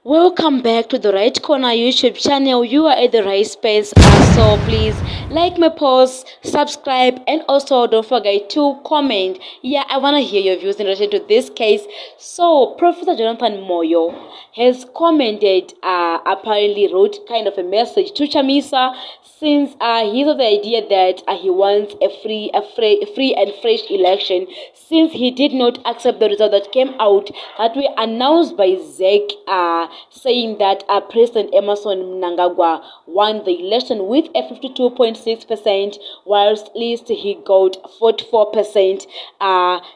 Welcome back to the Right Corner YouTube channel. You are at the right space, so please like my post, subscribe, and also don't forget to comment. Yeah, I want to hear your views in relation to this case. So, Professor Jonathan Moyo has commented, apparently wrote kind of a message to Chamisa since he's of the idea that he wants a free and fresh election, since he did not accept the result that came out that were announced by ZEC, saying that President Emerson Mnangagwa won the election with a 52.6%, whilst least he got 44%.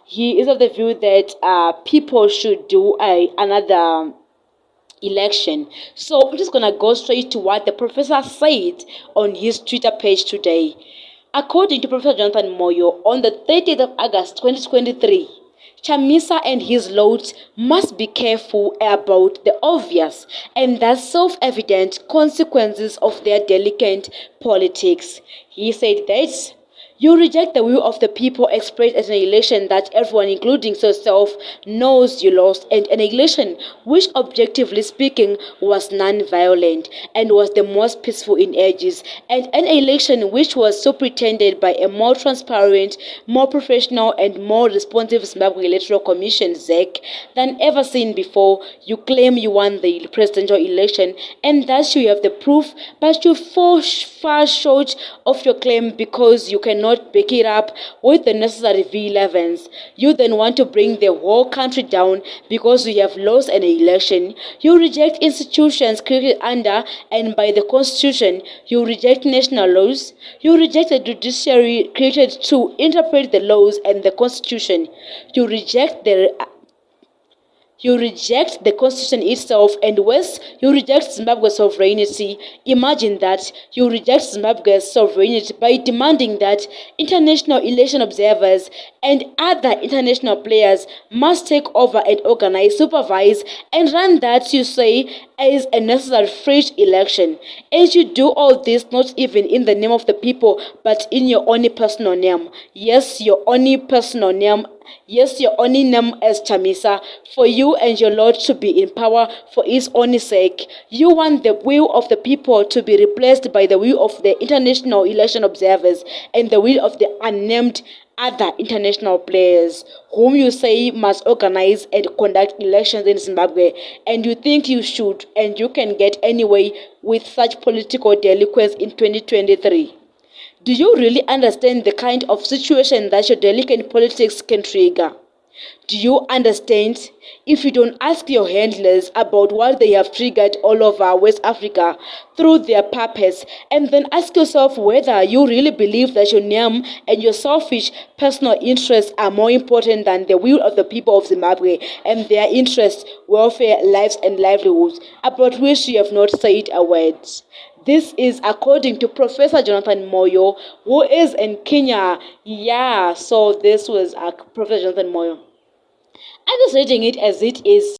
He is of the view that people should do another election. So I'm just gonna go straight to what the professor said on his Twitter page today. According to Professor Jonathan Moyo, on the 30th of August 2023, Chamisa and his loads must be careful about the obvious and thus self-evident consequences of their delicate politics. He said that you reject the will of the people expressed at an election that everyone, including yourself, knows you lost, and an election which, objectively speaking, was non-violent and was the most peaceful in ages, and an election which was superintended by a more transparent, more professional, and more responsive Zimbabwe Electoral Commission (ZEC) than ever seen before. You claim you won the presidential election, and thus you have the proof, but you fall far short of your claim because you cannot back it up with the necessary V11s. You then want to bring the whole country down because you have lost an election. You reject institutions created under and by the Constitution. You reject national laws. You reject the judiciary created to interpret the laws and the Constitution. You reject the Constitution itself, and worse, you reject Zimbabwe's sovereignty. Imagine that. You reject Zimbabwe's sovereignty by demanding that international election observers and other international players must take over and organize, supervise, and run that you say is a necessary fresh election. And you do all this not even in the name of the people, but in your own personal name. Yes, your own personal name. Yes, your only name as Chamisa, for you and your Lord to be in power for his own sake. You want the will of the people to be replaced by the will of the international election observers and the will of the unnamed other international players whom you say must organize and conduct elections in Zimbabwe, and you think you should and you can get anyway with such political delinquents in 2023. Do you really understand the kind of situation that your delicate politics can trigger? Do you understand? If you don't ask your handlers about what they have triggered all over West Africa through their purpose, and then ask yourself whether you really believe that your name and your selfish personal interests are more important than the will of the people of Zimbabwe and their interests, welfare, lives, and livelihoods, about which you have not said a word. This is according to Professor Jonathan Moyo, who is in Kenya. Yeah, so this was Professor Jonathan Moyo. I'm just reading it as it is.